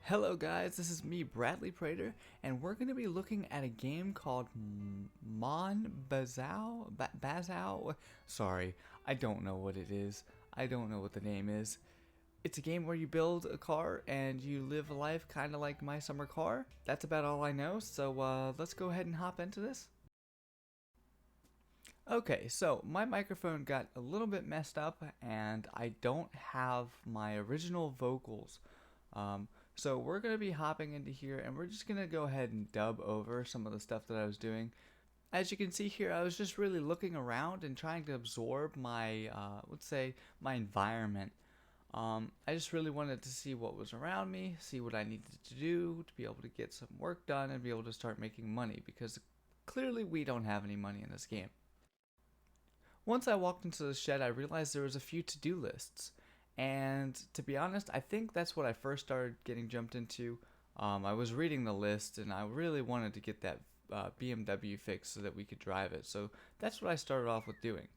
Hello guys, this is me, Bradley Prater, and we're going to be looking at a game called Mon Bazou? Bazou? Sorry, I don't know what it is. I don't know what the name is. It's a game where you build a car and you live a life kind of like My Summer Car. That's about all I know, so let's go ahead and hop into this. Okay, so my microphone got a little bit messed up and I don't have my original vocals. Um, so we're going to be hopping into here and we're just going to go ahead and dub over some of the stuff that I was doing. As you can see here, I was just really looking around and trying to absorb my, let's say, my environment. I just really wanted to see what was around me, see what I needed to do to be able to get some work done and be able to start making money because clearly we don't have any money in this game. Once I walked into the shed, I realized there was a few to-do lists. And to be honest, I think that's what I first started getting jumped into. I was reading the list and I really wanted to get that BMW fixed so that we could drive it. So that's what I started off with doing.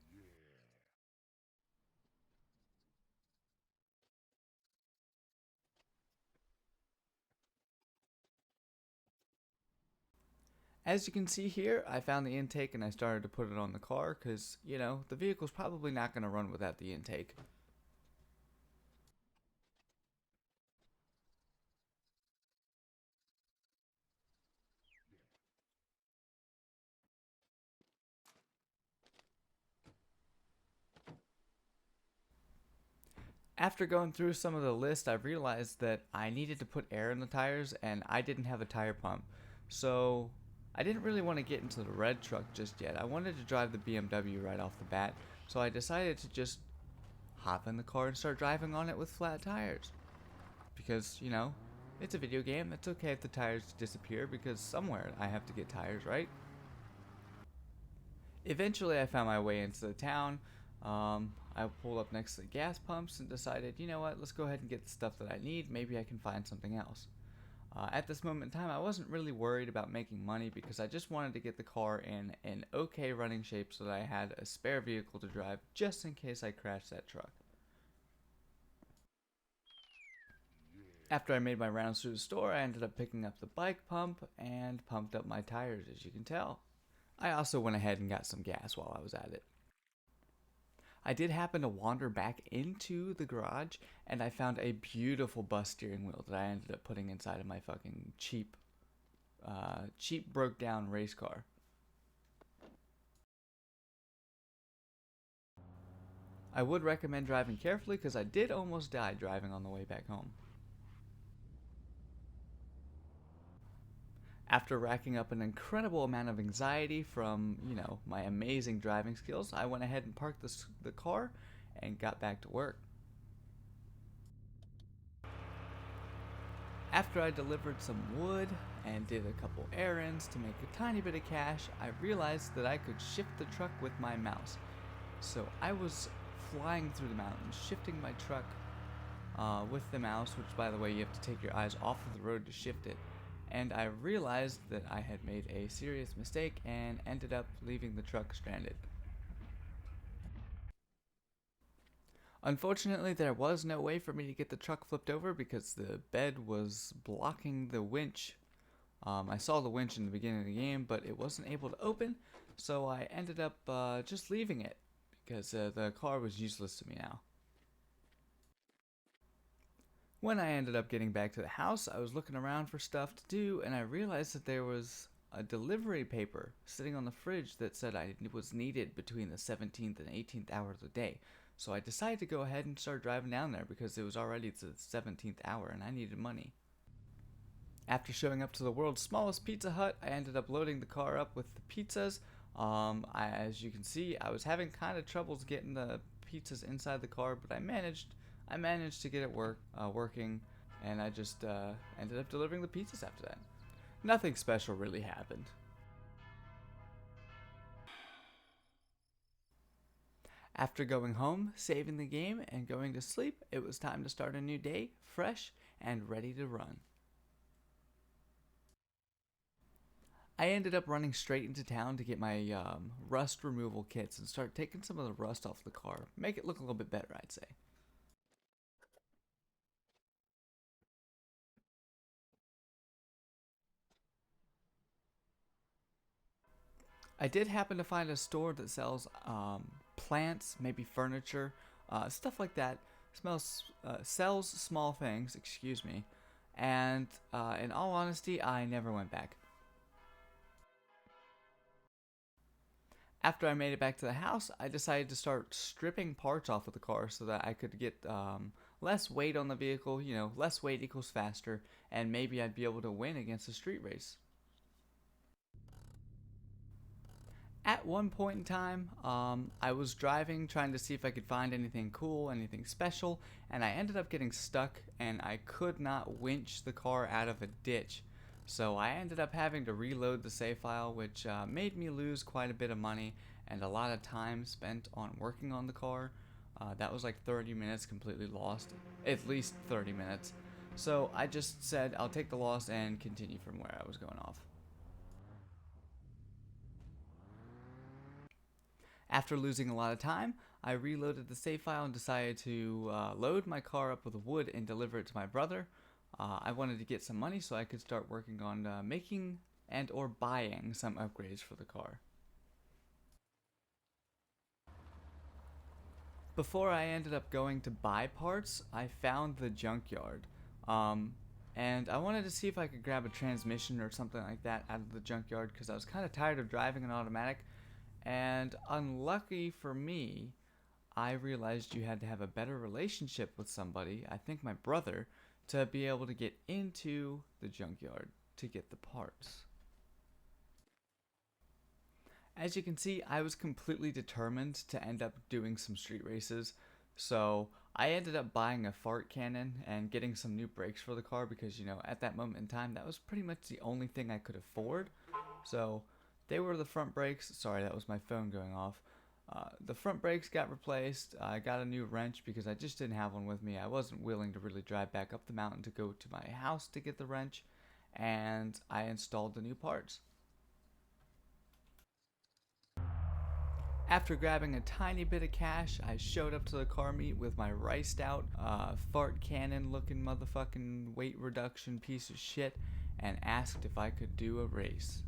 As you can see here, I found the intake and I started to put it on the car because, the vehicle's probably not going to run without the intake. After going through some of the list, I realized that I needed to put air in the tires and I didn't have a tire pump. So I didn't really want to get into the red truck just yet. I wanted to drive the BMW right off the bat. So I decided to just hop in the car and start driving on it with flat tires. Because, it's a video game. It's okay if the tires disappear because somewhere I have to get tires, right? Eventually, I found my way into the town. I pulled up next to the gas pumps and decided, you know what, let's go ahead and get the stuff that I need. Maybe I can find something else. At this moment in time, I wasn't really worried about making money because I just wanted to get the car in an okay running shape so that I had a spare vehicle to drive just in case I crashed that truck. After I made my rounds through the store, I ended up picking up the bike pump and pumped up my tires, as you can tell. I also went ahead and got some gas while I was at it. I did happen to wander back into the garage and I found a beautiful bus steering wheel that I ended up putting inside of my fucking cheap broke down race car. I would recommend driving carefully because I did almost die driving on the way back home. After racking up an incredible amount of anxiety from, my amazing driving skills, I went ahead and parked the car and got back to work. After I delivered some wood and did a couple errands to make a tiny bit of cash, I realized that I could shift the truck with my mouse. So I was flying through the mountains, shifting my truck with the mouse, which by the way, you have to take your eyes off of the road to shift it. And I realized that I had made a serious mistake and ended up leaving the truck stranded. Unfortunately, there was no way for me to get the truck flipped over because the bed was blocking the winch. I saw the winch in the beginning of the game, but it wasn't able to open, so I ended up just leaving it because the car was useless to me now. When I ended up getting back to the house, I was looking around for stuff to do, and I realized that there was a delivery paper sitting on the fridge that said I was needed between the 17th and 18th hour of the day. So I decided to go ahead and start driving down there because it was already the 17th hour and I needed money. After showing up to the world's smallest Pizza Hut, I ended up loading the car up with the pizzas. As you can see, I was having kind of troubles getting the pizzas inside the car, but I managed. I managed to get it working, and I just ended up delivering the pizzas after that. Nothing special really happened. After going home, saving the game, and going to sleep, it was time to start a new day, fresh and ready to run. I ended up running straight into town to get my rust removal kits and start taking some of the rust off the car. Make it look a little bit better, I'd say. I did happen to find a store that sells plants, maybe furniture, stuff like that. Sells small things, excuse me. And in all honesty, I never went back. After I made it back to the house, I decided to start stripping parts off of the car so that I could get less weight on the vehicle. You know, less weight equals faster, and maybe I'd be able to win against a street race. At one point in time, I was driving trying to see if I could find anything cool, anything special, and I ended up getting stuck and I could not winch the car out of a ditch. So I ended up having to reload the save file, which made me lose quite a bit of money and a lot of time spent on working on the car. That was like 30 minutes completely lost, at least 30 minutes. So I just said I'll take the loss and continue from where I was going off. After losing a lot of time, I reloaded the save file and decided to load my car up with wood and deliver it to my brother. I wanted to get some money so I could start working on making and or buying some upgrades for the car. Before I ended up going to buy parts, I found the junkyard. And I wanted to see if I could grab a transmission or something like that out of the junkyard because I was kind of tired of driving an automatic. And unlucky for me, I realized you had to have a better relationship with somebody, I think my brother, to be able to get into the junkyard to get the parts. As you can see, I was completely determined to end up doing some street races, so I ended up buying a fart cannon and getting some new brakes for the car because, you know, at that moment in time, that was pretty much the only thing I could afford. So they were the front brakes. Sorry, that was my phone going off. The front brakes got replaced. I got a new wrench because I just didn't have one with me. I wasn't willing to really drive back up the mountain to go to my house to get the wrench, and I installed the new parts. After grabbing a tiny bit of cash, I showed up to the car meet with my riced out, fart cannon looking motherfucking weight reduction piece of shit and asked if I could do a race.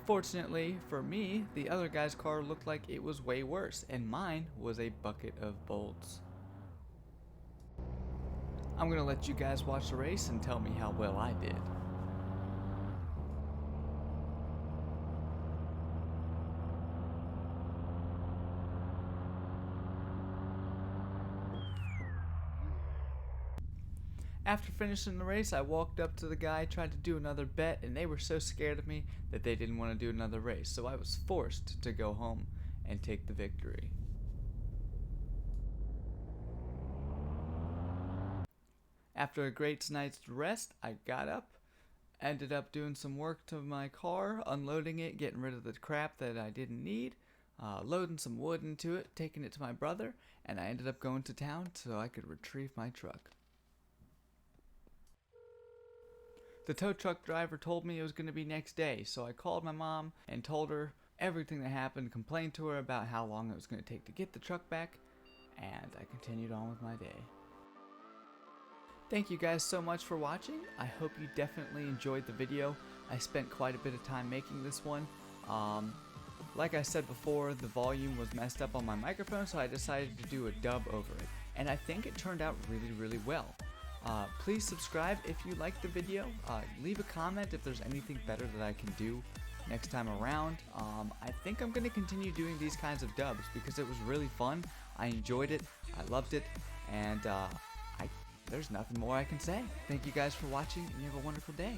Fortunately for me, the other guy's car looked like it was way worse, and mine was a bucket of bolts. I'm gonna let you guys watch the race and tell me how well I did. After finishing the race, I walked up to the guy, tried to do another bet, and they were so scared of me that they didn't want to do another race, so I was forced to go home and take the victory. After a great night's rest, I got up, ended up doing some work to my car, unloading it, getting rid of the crap that I didn't need, loading some wood into it, taking it to my brother, and I ended up going to town so I could retrieve my truck. The tow truck driver told me it was going to be next day, so I called my mom and told her everything that happened, complained to her about how long it was going to take to get the truck back, and I continued on with my day. Thank you guys so much for watching. I hope you definitely enjoyed the video. I spent quite a bit of time making this one. Like I said before, the volume was messed up on my microphone, so I decided to do a dub over it, and I think it turned out really well. Please subscribe if you liked the video. Leave a comment if there's anything better that I can do next time around. I think I'm going to continue doing these kinds of dubs because it was really fun. I enjoyed it. I loved it. And there's nothing more I can say. Thank you guys for watching, and you have a wonderful day.